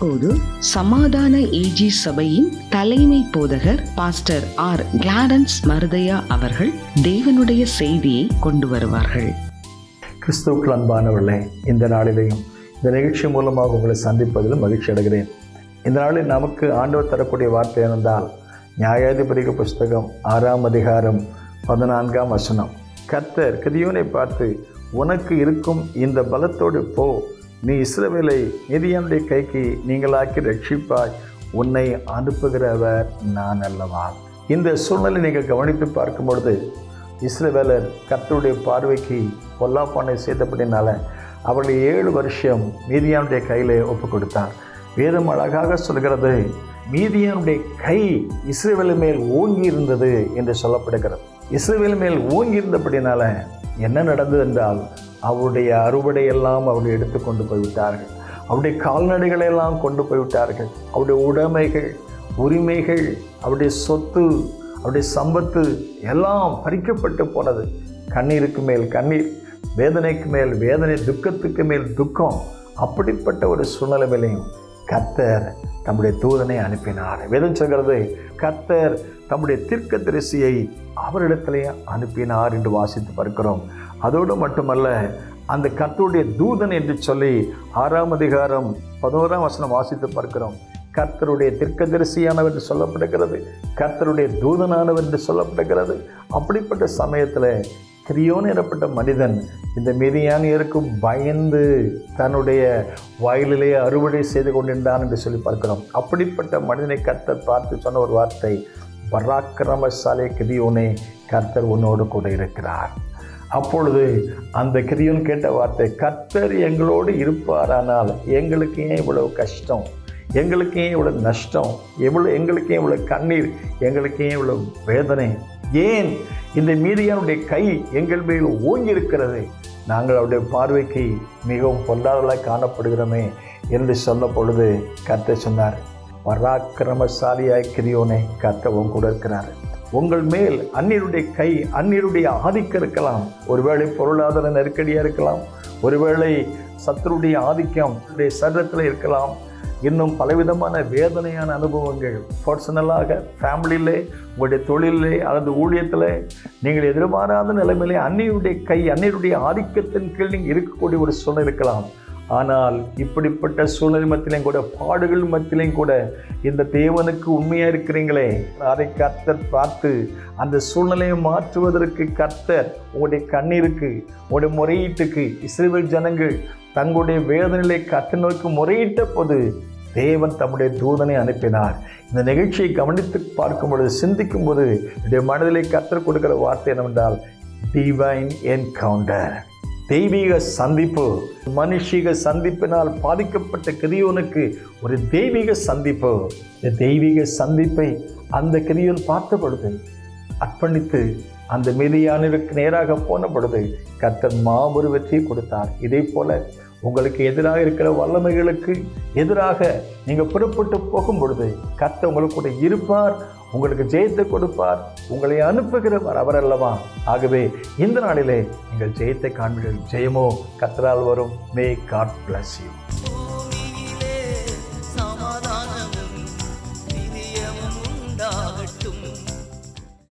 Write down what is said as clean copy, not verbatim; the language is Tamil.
இப்போது சமாதான ஏஜி சபையின் தலைமை போதகர் பாஸ்டர் ஆர் கிளாரன்ஸ் மருதையா அவர்கள் தேவனுடைய செய்தியை கொண்டு வருவார்கள். கிறிஸ்துவுக்குள் அன்பானவர்களே, இந்த நாளிலேயும் இந்த நிகழ்ச்சி மூலமாக உங்களை சந்திப்பதிலும் மகிழ்ச்சி அடைகிறேன். இந்த நாளில் நமக்கு ஆண்டவர் தரக்கூடிய வார்த்தை என்னென்றால், நியாயாதிபதிகள் புஸ்தகம் 6ஆம் அதிகாரம் 14ஆம் வசனம். கர்த்தர் கிதியோனை பார்த்து, உனக்கு இருக்கும் இந்த பலத்தோடு போ, நீ இஸ்ரவேலை மிதியானுடைய கைக்கு நீங்களாக்கி ரட்சிப்பாய், உன்னை அனுப்புகிறவர் நான் அல்லவா. இந்த சூழ்நிலை நீங்கள் கவனித்து பார்க்கும் பொழுது, இஸ்ரவேலர் கர்த்தருடைய பார்வைக்கு பொல்லாப்பானை செய்தபடினால அவர்களை 7 வருஷம் மீதியானுடைய கையில் ஒப்பு கொடுத்தார். வேதம் அழகாக சொல்கிறது, மீதியானுடைய கை இஸ்ரவேல் மேல் ஓங்கி இருந்தது என்று சொல்லப்படுகிறது. இஸ்ரவேல் மேல் ஓங்கி இருந்தபடினால என்ன நடந்தது என்றால், அவருடைய அறுவடையெல்லாம் அவருடைய எடுத்து கொண்டு போய்விட்டார்கள். அவருடைய கால்நடைகளை எல்லாம் கொண்டு போய்விட்டார்கள். அவருடைய உடைமைகள், உரிமைகள், அவருடைய சொத்து, அவருடைய சம்பத்து எல்லாம் பறிக்கப்பட்டு போனது. கண்ணீருக்கு மேல் கண்ணீர், வேதனைக்கு மேல் வேதனை, துக்கத்துக்கு மேல் துக்கம். அப்படிப்பட்ட ஒரு சூழ்நிலையிலையும் கர்த்தர் தம்முடைய தூதனை அனுப்பினார். வேதம் சொல்கிறது, கர்த்தர் தம்முடைய தீர்க்கதரிசியை அவரிடத்திலே அனுப்பினார் என்று வாசித்து பார்க்கிறோம். அதோடு மட்டுமல்ல, அந்த கர்த்தருடைய தூதன் என்று சொல்லி 6ஆம் அதிகாரம் 11ஆம் வசனம் வாசித்து பார்க்கிறோம். கர்த்தருடைய தீர்க்கதரிசியானவர் என்று சொல்லப்படுகிறது, கர்த்தருடைய தூதனானவர் என்று சொல்லப்படுகிறது. அப்படிப்பட்ட சமயத்தில் கிதியோன் எனப்பட்ட மனிதன் இந்த மிதியானியருக்கு பயந்து தன்னுடைய வயலிலே அறுவடை செய்து கொண்டிருந்தான் என்று சொல்லி பார்க்கிறோம். அப்படிப்பட்ட மனிதனை கர்த்தர் பார்த்து சொன்ன ஒரு வார்த்தை, பராக்கிரமசாலி கிதியோனே, கர்த்தர் உன்னோடு கூட இருக்கிறார். அப்பொழுது அந்த கிதியோன் கேட்ட வார்த்தை, கர்த்தர் எங்களோடு இருப்பாரானால் எங்களுக்கு ஏன் இவ்வளவு கஷ்டம், எங்களுக்கு ஏன் இவ்வளவு நஷ்டம், எங்களுக்கு ஏன் இவ்வளவு கண்ணீர், எங்களுக்கு ஏன் இவ்வளவு வேதனை, ஏன் இந்த மீதியானுடைய கை எங்கள் மேல் ஓங்கி இருக்கிறது, நாங்கள் அவருடைய பார்வைக்கு மிகவும் பொல்லாதவர்களாக காணப்படுகிறோமே என்று சொன்ன பொழுது கர்த்தர் சொன்னார், பராக்கிரமசாலியாய் கிதியோனே, கர்த்தர் உன் கூட இருக்கிறார். உங்கள் மேல் அந்நியருடைய கை, அந்நியருடைய ஆதிக்கம் இருக்கலாம். ஒருவேளை பொருளாதார நெருக்கடியாக இருக்கலாம், ஒருவேளை சத்துருடைய ஆதிக்கம் சரீரத்தில் இருக்கலாம், இன்னும் பலவிதமான வேதனையான அனுபவங்கள் பர்சனலாக, ஃபேமிலியிலே, உங்களுடைய தொழிலே அல்லது ஊழியத்தில் நீங்கள் எதிர்பாராத நிலைமையிலே அந்நியருடைய கை, அந்நியருடைய ஆதிக்கத்தின் கீழ் நீங்கள் இருக்கக்கூடிய ஒரு சூழ்நிலை இருக்கலாம். ஆனால் இப்படிப்பட்ட சூழ்நிலை மத்தியிலையும் கூட, பாடுகள் மத்தியிலையும் கூட இந்த தேவனுக்கு உண்மையாக இருக்கிறீங்களே, அதை கர்த்தர் பார்த்து அந்த சூழ்நிலையை மாற்றுவதற்கு கர்த்தர் உங்களுடைய கண்ணீருக்கு, உங்களுடைய முறையீட்டுக்கு, இஸ்ரவேல் ஜனங்கள் தங்களுடைய வேதனையை கர்த்தர் நோக்கி முறையிட்ட போது தேவன் தம்முடைய தூதனை அனுப்பினார். இந்த நிகழ்ச்சியை கவனித்து பார்க்கும் பொழுது, சிந்திக்கும் போது என்னுடைய மனதிலே கர்த்தர் கொடுக்கிற வார்த்தை என்னவென்றால், டிவைன் என்கவுண்டர், தெய்வீக சந்திப்பு. மனுஷீக சந்திப்பினால் பாதிக்கப்பட்ட கிதியோனுக்கு ஒரு தெய்வீக சந்திப்பு. இந்த தெய்வீக சந்திப்பை அந்த கிதியோன் பார்த்த பொழுது அர்ப்பணித்து அந்த மிதியானிற்கு நேராக போன பொழுது கர்த்தர் மாபெரும் வெற்றியை கொடுத்தார். இதே போல உங்களுக்கு எதிராக இருக்கிற வல்லமைகளுக்கு எதிராக நீங்கள் புறப்பட்டு போகும் பொழுது கர்த்தர் உங்களுக்கு கூட இருப்பார், உங்களுக்கு ஜெயத்தை கொடுப்பார், உங்களை அனுப்புகிறவர் அவர் அல்லவா. ஆகவே இந்த நாளிலே நீங்கள் ஜெயத்தை காண்பீர்கள். ஜெயமோ கர்த்தரால் வரும். May God bless you.